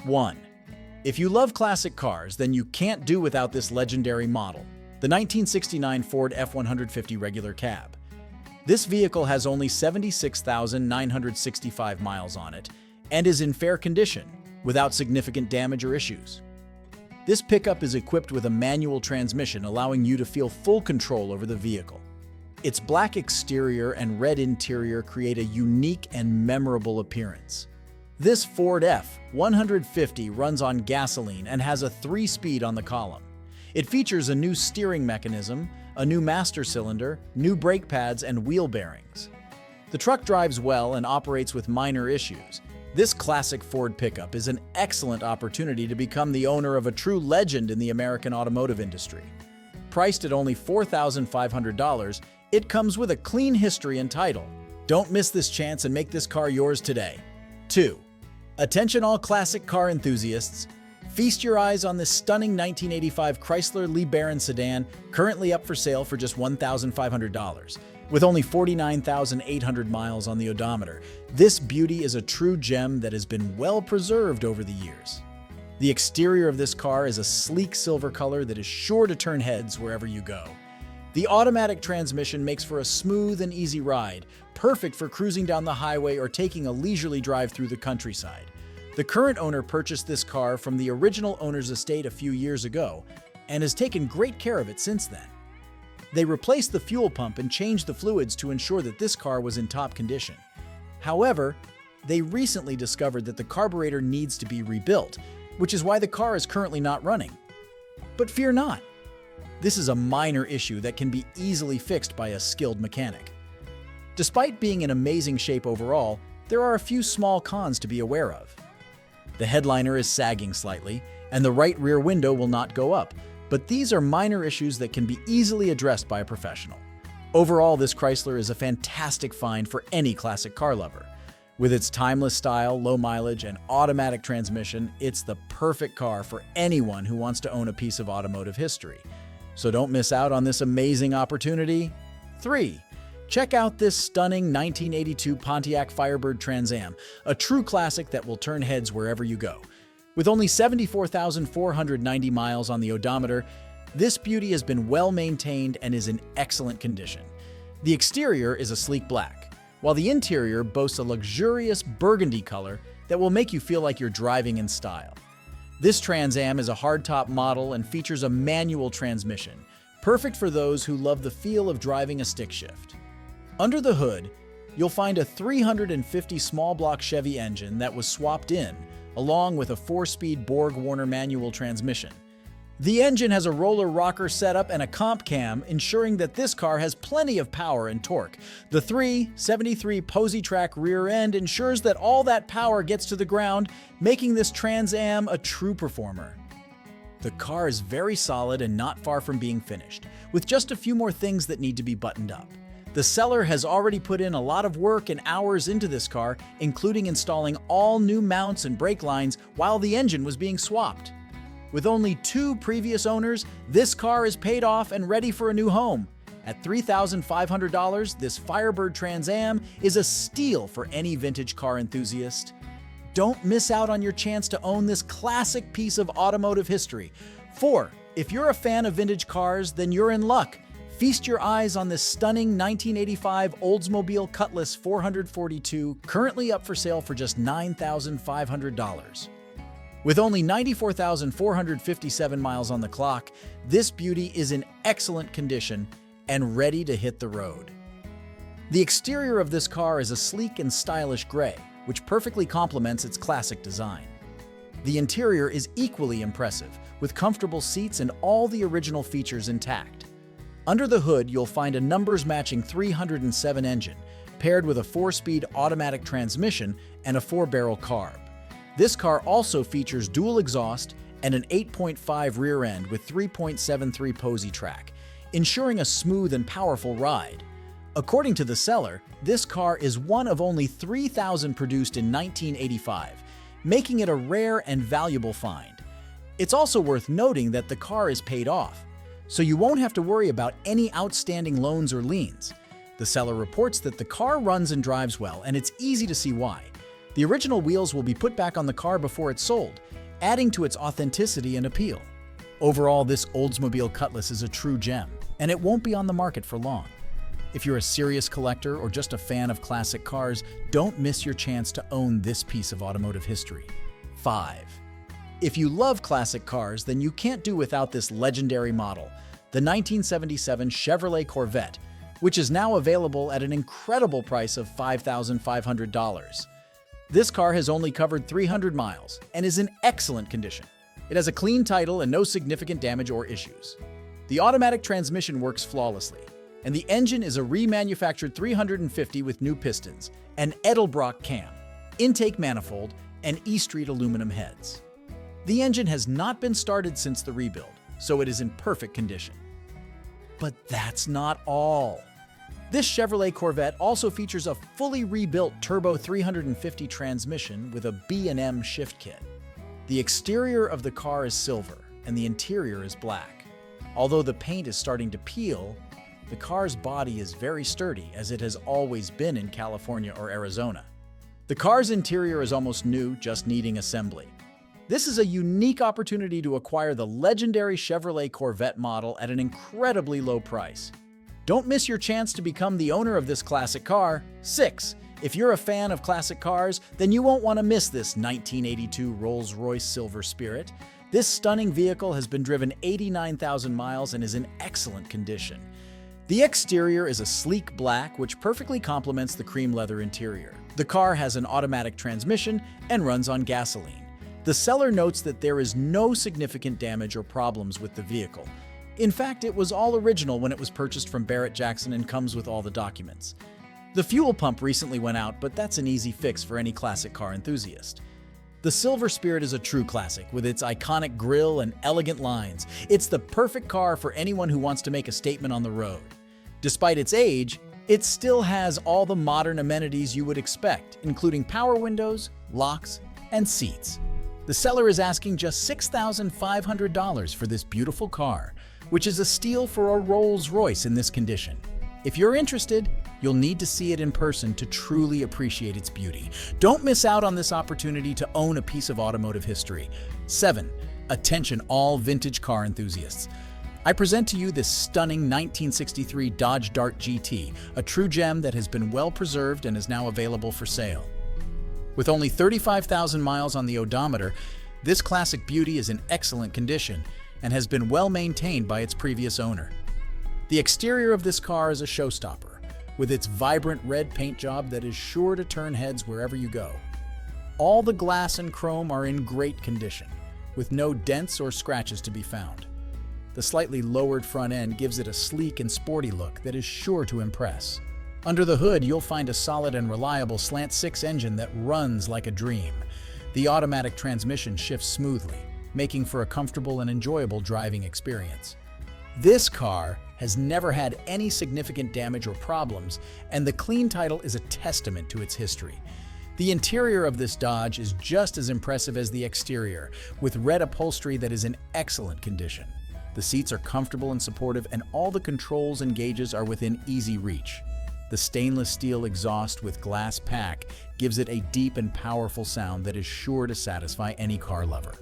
1. If you love classic cars, then you can't do without this legendary model, the 1969 Ford F-150 regular cab. This vehicle has only 76,965 miles on it and is in fair condition, without significant damage or issues. This pickup is equipped with a manual transmission, allowing you to feel full control over the vehicle. Its black exterior and red interior create a unique and memorable appearance. This Ford F-150 runs on gasoline and has a 3-speed on the column. It features a new steering mechanism, a new master cylinder, new brake pads, and wheel bearings. The truck drives well and operates with minor issues. This classic Ford pickup is an excellent opportunity to become the owner of a true legend in the American automotive industry. Priced at only $4,500, it comes with a clean history and title. Don't miss this chance and make this car yours today. 2. Attention all classic car enthusiasts. Feast your eyes on this stunning 1985 Chrysler Lee Baron sedan, currently up for sale for just $1,500. With only 49,800 miles on the odometer, this beauty is a true gem that has been well preserved over the years. The exterior of this car is a sleek silver color that is sure to turn heads wherever you go. The automatic transmission makes for a smooth and easy ride, perfect for cruising down the highway or taking a leisurely drive through the countryside. The current owner purchased this car from the original owner's estate a few years ago and has taken great care of it since then. They replaced the fuel pump and changed the fluids to ensure that this car was in top condition. However, they recently discovered that the carburetor needs to be rebuilt, which is why the car is currently not running. But fear not. This is a minor issue that can be easily fixed by a skilled mechanic. Despite being in amazing shape overall, there are a few small cons to be aware of. The headliner is sagging slightly, and the right rear window will not go up, but these are minor issues that can be easily addressed by a professional. Overall, this Chrysler is a fantastic find for any classic car lover. With its timeless style, low mileage, and automatic transmission, it's the perfect car for anyone who wants to own a piece of automotive history. So don't miss out on this amazing opportunity. 3. Check out this stunning 1982 Pontiac Firebird Trans Am, a true classic that will turn heads wherever you go. With only 74,490 miles on the odometer, this beauty has been well maintained and is in excellent condition. The exterior is a sleek black, while the interior boasts a luxurious burgundy color that will make you feel like you're driving in style. This Trans Am is a hardtop model and features a manual transmission, perfect for those who love the feel of driving a stick shift. Under the hood, you'll find a 350 small block Chevy engine that was swapped in, along with a 4-speed Borg-Warner manual transmission. The engine has a roller rocker setup and a comp cam, ensuring that this car has plenty of power and torque. The 373 Posy Track rear end ensures that all that power gets to the ground, making this Trans Am a true performer. The car is very solid and not far from being finished, with just a few more things that need to be buttoned up. The seller has already put in a lot of work and hours into this car, including installing all new mounts and brake lines while the engine was being swapped. With only 2 previous owners, this car is paid off and ready for a new home. At $3,500, this Firebird Trans Am is a steal for any vintage car enthusiast. Don't miss out on your chance to own this classic piece of automotive history. 4. If you're a fan of vintage cars, then you're in luck. Feast your eyes on this stunning 1985 Oldsmobile Cutlass 442, currently up for sale for just $9,500. With only 94,457 miles on the clock, this beauty is in excellent condition and ready to hit the road. The exterior of this car is a sleek and stylish gray, which perfectly complements its classic design. The interior is equally impressive, with comfortable seats and all the original features intact. Under the hood, you'll find a numbers-matching 307 engine, paired with a 4-speed automatic transmission and a 4-barrel carb. This car also features dual exhaust and an 8.5 rear end with 3.73 Posy Track, ensuring a smooth and powerful ride. According to the seller, this car is one of only 3,000 produced in 1985, making it a rare and valuable find. It's also worth noting that the car is paid off, so you won't have to worry about any outstanding loans or liens. The seller reports that the car runs and drives well, and it's easy to see why. The original wheels will be put back on the car before it's sold, adding to its authenticity and appeal. Overall, this Oldsmobile Cutlass is a true gem, and it won't be on the market for long. If you're a serious collector or just a fan of classic cars, don't miss your chance to own this piece of automotive history. 5. If you love classic cars, then you can't do without this legendary model, the 1977 Chevrolet Corvette, which is now available at an incredible price of $5,500. This car has only covered 300 miles and is in excellent condition. It has a clean title and no significant damage or issues. The automatic transmission works flawlessly, and the engine is a remanufactured 350 with new pistons, an Edelbrock cam, intake manifold, and E-Street aluminum heads. The engine has not been started since the rebuild, so it is in perfect condition. But that's not all. This Chevrolet Corvette also features a fully rebuilt turbo 350 transmission with a B&M shift kit. The exterior of the car is silver and the interior is black. Although the paint is starting to peel, the car's body is very sturdy, as it has always been in California or Arizona. The car's interior is almost new, just needing assembly. This is a unique opportunity to acquire the legendary Chevrolet Corvette model at an incredibly low price. Don't miss your chance to become the owner of this classic car. 6. If you're a fan of classic cars, then you won't want to miss this 1982 Rolls-Royce Silver Spirit. This stunning vehicle has been driven 89,000 miles and is in excellent condition. The exterior is a sleek black, which perfectly complements the cream leather interior. The car has an automatic transmission and runs on gasoline. The seller notes that there is no significant damage or problems with the vehicle. In fact, it was all original when it was purchased from Barrett-Jackson and comes with all the documents. The fuel pump recently went out, but that's an easy fix for any classic car enthusiast. The Silver Spirit is a true classic, with its iconic grille and elegant lines. It's the perfect car for anyone who wants to make a statement on the road. Despite its age, it still has all the modern amenities you would expect, including power windows, locks, and seats. The seller is asking just $6,500 for this beautiful car, which is a steal for a Rolls-Royce in this condition. If you're interested, you'll need to see it in person to truly appreciate its beauty. Don't miss out on this opportunity to own a piece of automotive history. 7. Attention all vintage car enthusiasts. I present to you this stunning 1963 Dodge Dart GT, a true gem that has been well preserved and is now available for sale. With only 35,000 miles on the odometer, this classic beauty is in excellent condition and has been well maintained by its previous owner. The exterior of this car is a showstopper, with its vibrant red paint job that is sure to turn heads wherever you go. All the glass and chrome are in great condition, with no dents or scratches to be found. The slightly lowered front end gives it a sleek and sporty look that is sure to impress. Under the hood, you'll find a solid and reliable slant-six engine that runs like a dream. The automatic transmission shifts smoothly, making for a comfortable and enjoyable driving experience. This car has never had any significant damage or problems, and the clean title is a testament to its history. The interior of this Dodge is just as impressive as the exterior, with red upholstery that is in excellent condition. The seats are comfortable and supportive, and all the controls and gauges are within easy reach. The stainless steel exhaust with glass pack gives it a deep and powerful sound that is sure to satisfy any car lover.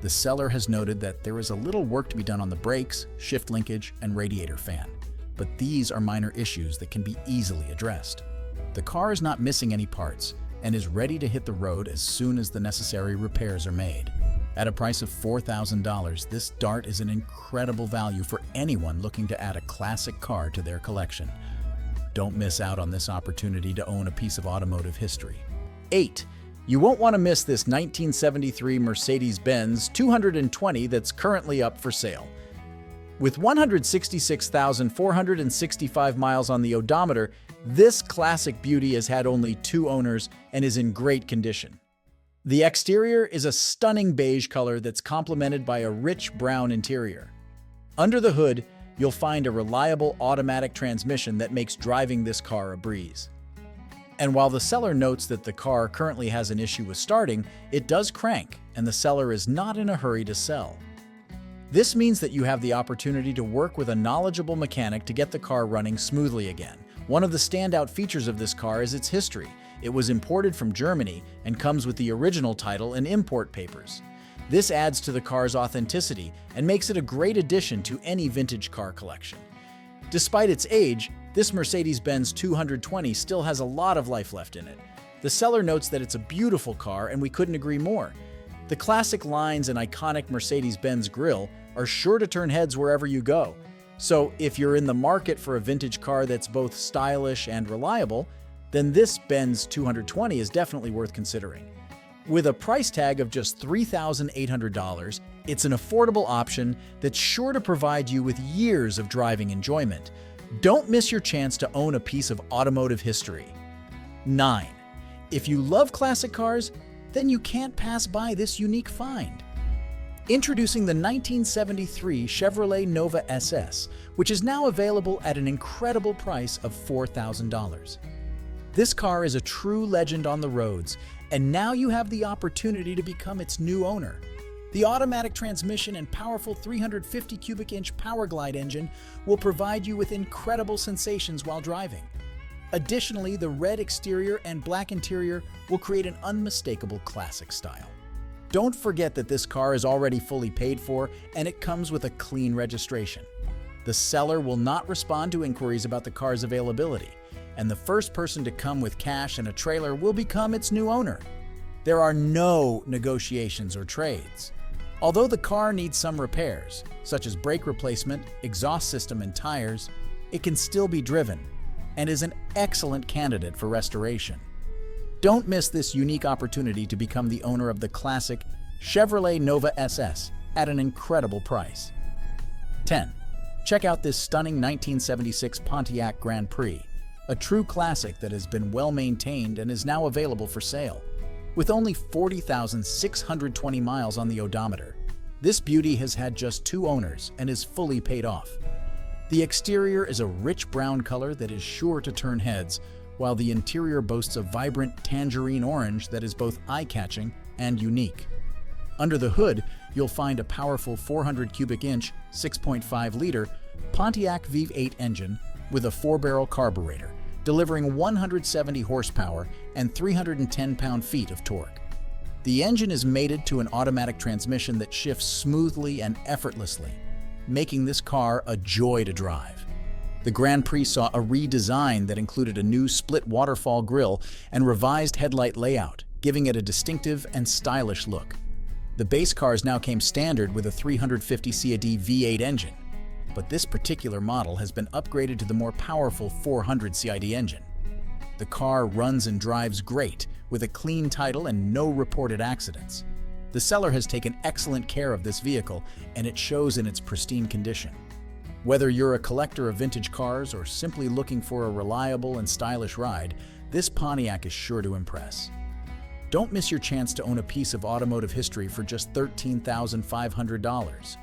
The seller has noted that there is a little work to be done on the brakes, shift linkage, and radiator fan, but these are minor issues that can be easily addressed. The car is not missing any parts and is ready to hit the road as soon as the necessary repairs are made. At a price of $4,000, this Dart is an incredible value for anyone looking to add a classic car to their collection. Don't miss out on this opportunity to own a piece of automotive history. 8. You won't want to miss this 1973 Mercedes-Benz 220 that's currently up for sale. With 166,465 miles on the odometer, this classic beauty has had only 2 owners and is in great condition. The exterior is a stunning beige color that's complemented by a rich brown interior. Under the hood, you'll find a reliable automatic transmission that makes driving this car a breeze. And while the seller notes that the car currently has an issue with starting, it does crank, and the seller is not in a hurry to sell. This means that you have the opportunity to work with a knowledgeable mechanic to get the car running smoothly again. One of the standout features of this car is its history. It was imported from Germany and comes with the original title and import papers. This adds to the car's authenticity and makes it a great addition to any vintage car collection. Despite its age, this Mercedes-Benz 220 still has a lot of life left in it. The seller notes that it's a beautiful car, and we couldn't agree more. The classic lines and iconic Mercedes-Benz grille are sure to turn heads wherever you go. So if you're in the market for a vintage car that's both stylish and reliable, then this Benz 220 is definitely worth considering. With a price tag of just $3,800, it's an affordable option that's sure to provide you with years of driving enjoyment. Don't miss your chance to own a piece of automotive history. 9. If you love classic cars, then you can't pass by this unique find. Introducing the 1973 Chevrolet Nova SS, which is now available at an incredible price of $4,000. This car is a true legend on the roads, and now you have the opportunity to become its new owner. The automatic transmission and powerful 350 cubic inch Powerglide engine will provide you with incredible sensations while driving. Additionally, the red exterior and black interior will create an unmistakable classic style. Don't forget that this car is already fully paid for and it comes with a clean registration. The seller will not respond to inquiries about the car's availability, and the first person to come with cash and a trailer will become its new owner. There are no negotiations or trades. Although the car needs some repairs, such as brake replacement, exhaust system, and tires, it can still be driven and is an excellent candidate for restoration. Don't miss this unique opportunity to become the owner of the classic Chevrolet Nova SS at an incredible price. 10. Check out this stunning 1976 Pontiac Grand Prix, a true classic that has been well maintained and is now available for sale. With only 40,620 miles on the odometer, this beauty has had just 2 owners and is fully paid off. The exterior is a rich brown color that is sure to turn heads, while the interior boasts a vibrant tangerine orange that is both eye-catching and unique. Under the hood, you'll find a powerful 400 cubic inch, 6.5-liter Pontiac V8 engine with a 4-barrel carburetor, delivering 170 horsepower and 310 pound-feet of torque. The engine is mated to an automatic transmission that shifts smoothly and effortlessly, making this car a joy to drive. The Grand Prix saw a redesign that included a new split waterfall grille and revised headlight layout, giving it a distinctive and stylish look. The base cars now came standard with a 350 CAD V8 engine, but this particular model has been upgraded to the more powerful 400 CID engine. The car runs and drives great, with a clean title and no reported accidents. The seller has taken excellent care of this vehicle, and it shows in its pristine condition. Whether you're a collector of vintage cars or simply looking for a reliable and stylish ride, this Pontiac is sure to impress. Don't miss your chance to own a piece of automotive history for just $13,500.